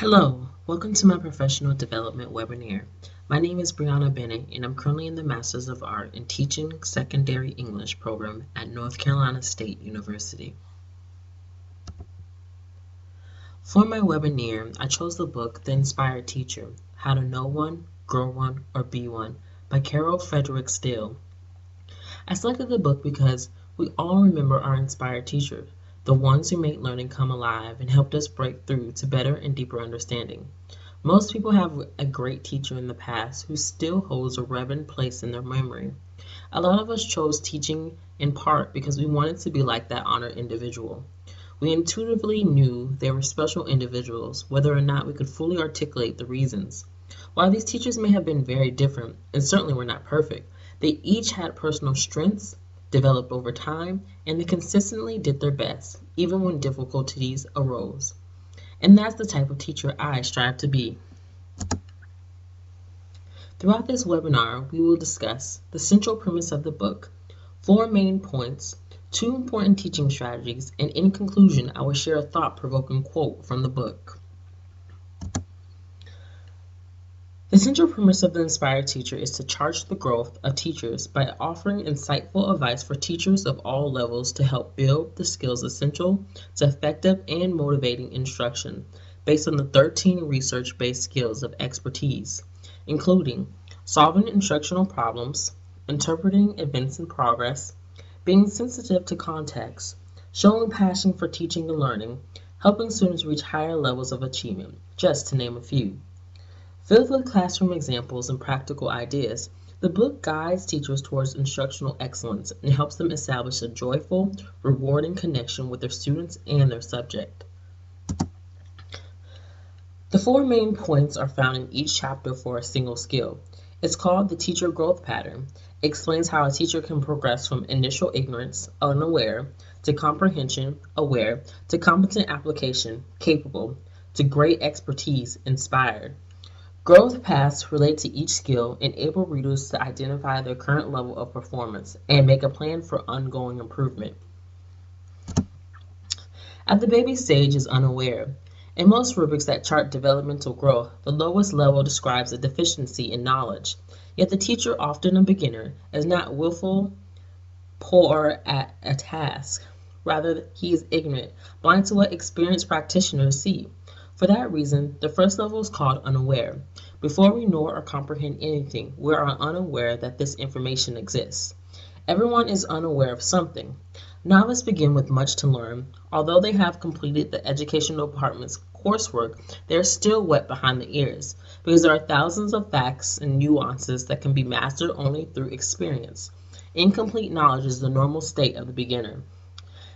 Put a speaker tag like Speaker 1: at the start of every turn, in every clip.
Speaker 1: Hello, welcome to my professional development webinar. My name is Brianna Bennett, and I'm currently in the Masters of Art in Teaching Secondary English program at North Carolina State University. For my webinar, I chose the book The Inspired Teacher: How to Know One, Grow One, or Be One by Carol Frederick Steele. I selected the book because we all remember our inspired teachers, the ones who made learning come alive and helped us break through to better and deeper understanding. Most people have a great teacher in the past who still holds a reverent place in their memory. A lot of us chose teaching in part because we wanted to be like that honored individual. We intuitively knew they were special individuals, whether or not we could fully articulate the reasons. While these teachers may have been very different, and certainly were not perfect, they each had personal strengths, developed over time, and they consistently did their best, even when difficulties arose. And that's the type of teacher I strive to be. Throughout this webinar, we will discuss the central premise of the book, 4 main points, 2 important teaching strategies, and in conclusion, I will share a thought-provoking quote from the book. The central premise of The Inspired Teacher is to chart the growth of teachers by offering insightful advice for teachers of all levels to help build the skills essential to effective and motivating instruction based on the 13 research-based skills of expertise, including solving instructional problems, interpreting events in progress, being sensitive to context, showing passion for teaching and learning, helping students reach higher levels of achievement, just to name a few. Filled with classroom examples and practical ideas, the book guides teachers towards instructional excellence and helps them establish a joyful, rewarding connection with their students and their subject. The 4 main points are found in each chapter for a single skill. It's called the teacher growth pattern. It explains how a teacher can progress from initial ignorance, unaware, to comprehension, aware, to competent application, capable, to great expertise, inspired. Growth paths relate to each skill, enable readers to identify their current level of performance and make a plan for ongoing improvement. At the baby stage is unaware. In most rubrics that chart developmental growth, the lowest level describes a deficiency in knowledge. Yet the teacher, often a beginner, is not willful, poor at a task. Rather, he is ignorant, blind to what experienced practitioners see. For that reason, the first level is called unaware. Before we know or comprehend anything, we are unaware that this information exists. Everyone is unaware of something. Novices begin with much to learn. Although they have completed the educational department's coursework, they are still wet behind the ears because there are thousands of facts and nuances that can be mastered only through experience. Incomplete knowledge is the normal state of the beginner.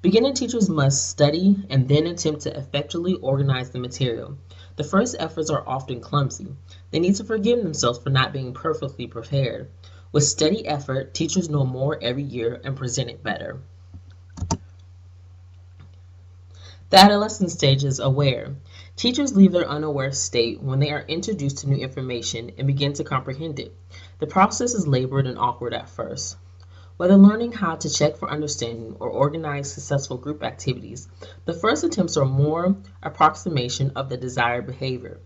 Speaker 1: Beginner teachers must study and then attempt to effectively organize the material. The first efforts are often clumsy. They need to forgive themselves for not being perfectly prepared. With steady effort, teachers know more every year and present it better. The adolescent stage is aware. Teachers leave their unaware state when they are introduced to new information and begin to comprehend it. The process is labored and awkward at first. Whether learning how to check for understanding or organize successful group activities, the first attempts are more approximation of the desired behavior.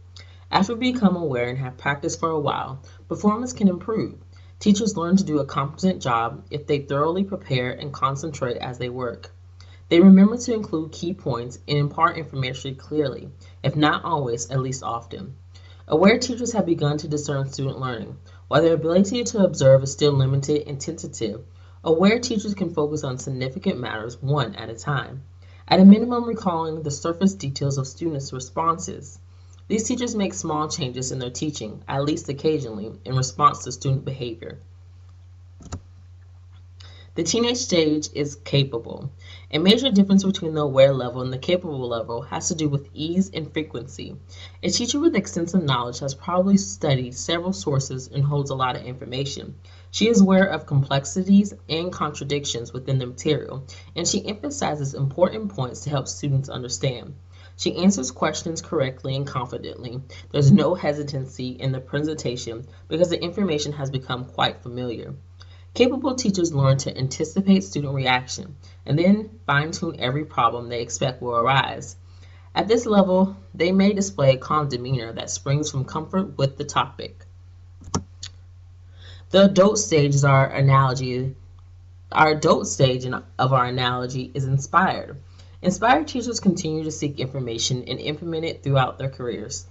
Speaker 1: After we become aware and have practiced for a while, performance can improve. Teachers learn to do a competent job if they thoroughly prepare and concentrate as they work. They remember to include key points and impart information clearly, if not always, at least often. Aware teachers have begun to discern student learning. While their ability to observe is still limited and tentative, aware teachers can focus on significant matters one at a time, at a minimum recalling the surface details of students' responses. These teachers make small changes in their teaching, at least occasionally, in response to student behavior. The teenage stage is capable. A major difference between the aware level and the capable level has to do with ease and frequency. A teacher with extensive knowledge has probably studied several sources and holds a lot of information. She is aware of complexities and contradictions within the material, and she emphasizes important points to help students understand. She answers questions correctly and confidently. There's no hesitancy in the presentation because the information has become quite familiar. Capable teachers learn to anticipate student reaction and then fine-tune every problem they expect will arise. At this level, they may display a calm demeanor that springs from comfort with the topic. The adult stage is our analogy. Our adult stage of our analogy is inspired. Inspired teachers continue to seek information and implement it throughout their careers.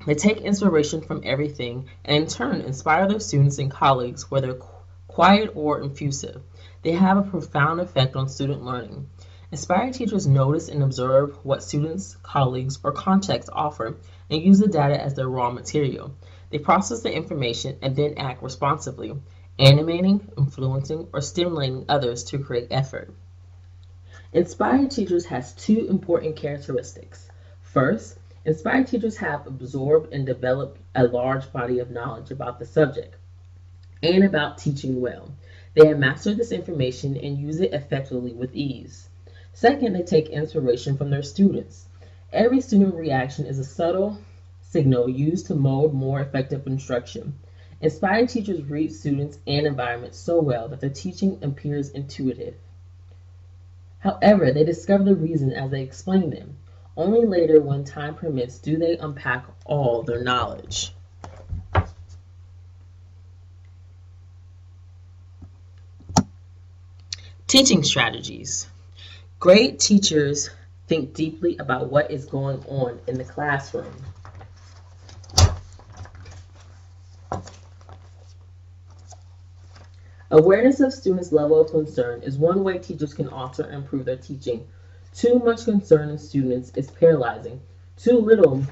Speaker 1: They take inspiration from everything and in turn inspire their students and colleagues, whether quiet or effusive. They have a profound effect on student learning. Inspired teachers notice and observe what students, colleagues, or contexts offer and use the data as their raw material. They process the information and then act responsively, animating, influencing, or stimulating others to create effort. Inspired teachers has two important characteristics. First, inspired teachers have absorbed and developed a large body of knowledge about the subject and about teaching well. They have mastered this information and use it effectively with ease. Second, they take inspiration from their students. Every student reaction is a subtle signal used to mold more effective instruction. Inspired teachers read students and environments so well that their teaching appears intuitive. However, they discover the reason as they explain them. Only later, when time permits, do they unpack all their knowledge. Teaching strategies. Great teachers think deeply about what is going on in the classroom. Awareness of students' level of concern is one way teachers can alter and improve their teaching. Too much concern in students is paralyzing. Too little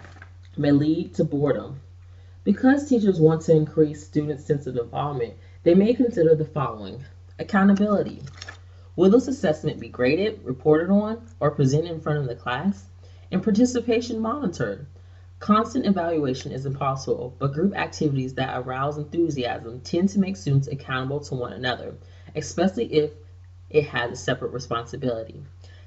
Speaker 1: may lead to boredom. Because teachers want to increase students' sense of involvement, they may consider the following. Accountability. Will this assessment be graded, reported on, or presented in front of the class? And participation monitored. Constant evaluation is impossible, but group activities that arouse enthusiasm tend to make students accountable to one another, especially if it has a separate responsibility.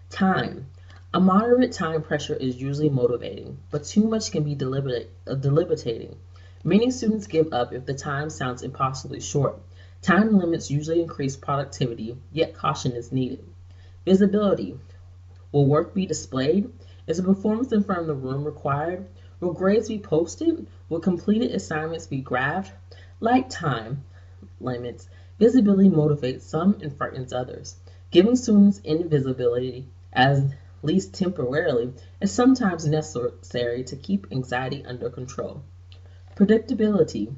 Speaker 1: Time. A moderate time pressure is usually motivating, but too much can be debilitating. Many students give up if the time sounds impossibly short. Time limits usually increase productivity, yet caution is needed. Visibility. Will work be displayed? Is a performance in front of the room required? Will grades be posted? Will completed assignments be graphed? Like time limits, visibility motivates some and frightens others. Giving students invisibility, at least temporarily, is sometimes necessary to keep anxiety under control. Predictability.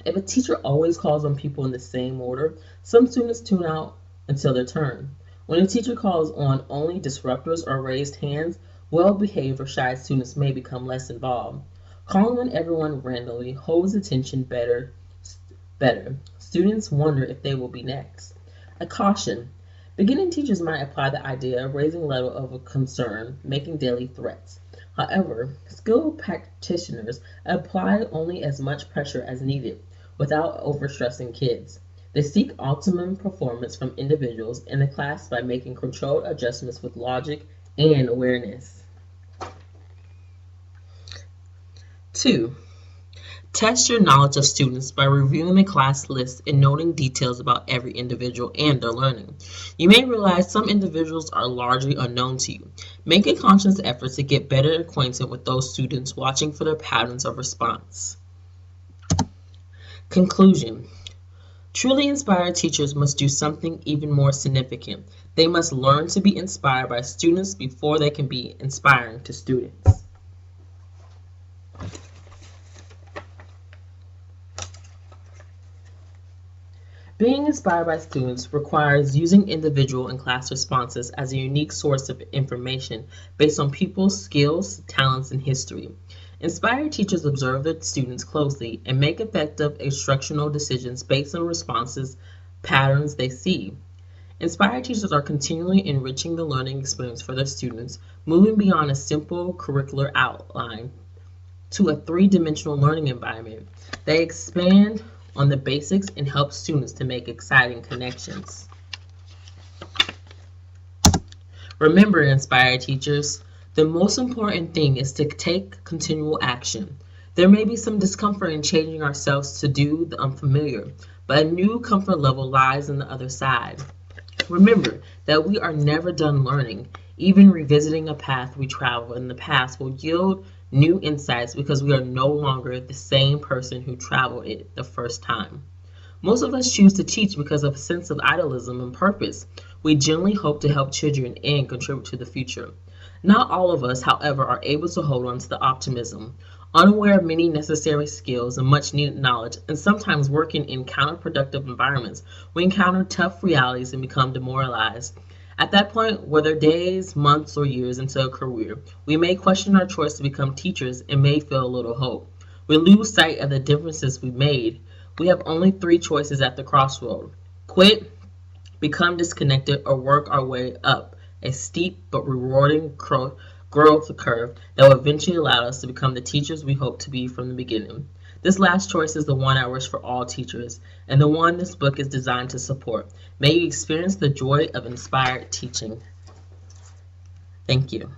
Speaker 1: If a teacher always calls on people in the same order, some students tune out until their turn. When a teacher calls on only disruptors or raised hands, well-behaved or shy students may become less involved. Calling on everyone randomly holds attention better. Students wonder if they will be next. A caution. Beginning teachers might apply the idea of raising level of concern, making daily threats. However, skilled practitioners apply only as much pressure as needed without overstressing kids. They seek optimum performance from individuals in the class by making controlled adjustments with logic and awareness. 2. Test your knowledge of students by reviewing the class list and noting details about every individual and their learning. You may realize some individuals are largely unknown to you. Make a conscious effort to get better acquainted with those students, watching for their patterns of response. Conclusion. Truly inspired teachers must do something even more significant. They must learn to be inspired by students before they can be inspiring to students. Being inspired by students requires using individual and class responses as a unique source of information based on people's skills, talents, and history. Inspired teachers observe their students closely and make effective instructional decisions based on responses, patterns they see. Inspired teachers are continually enriching the learning experience for their students, moving beyond a simple curricular outline to a three-dimensional learning environment. They expand on the basics and help students to make exciting connections. Remember, inspired teachers, the most important thing is to take continual action. There may be some discomfort in changing ourselves to do the unfamiliar, but a new comfort level lies on the other side. Remember that we are never done learning. Even revisiting a path we traveled in the past will yield new insights because we are no longer the same person who traveled it the first time. Most of us choose to teach because of a sense of idealism and purpose. We genuinely hope to help children and contribute to the future. Not all of us, however, are able to hold on to the optimism. Unaware of many necessary skills and much needed knowledge, and sometimes working in counterproductive environments, we encounter tough realities and become demoralized. At that point, whether days, months, or years into a career, we may question our choice to become teachers and may feel a little hope. We lose sight of the differences we made. We have only three choices at the crossroad: quit, become disconnected, or work our way up a steep but rewarding growth curve that will eventually allow us to become the teachers we hope to be from the beginning. This last choice is the one I wish for all teachers, and the one this book is designed to support. May you experience the joy of inspired teaching. Thank you.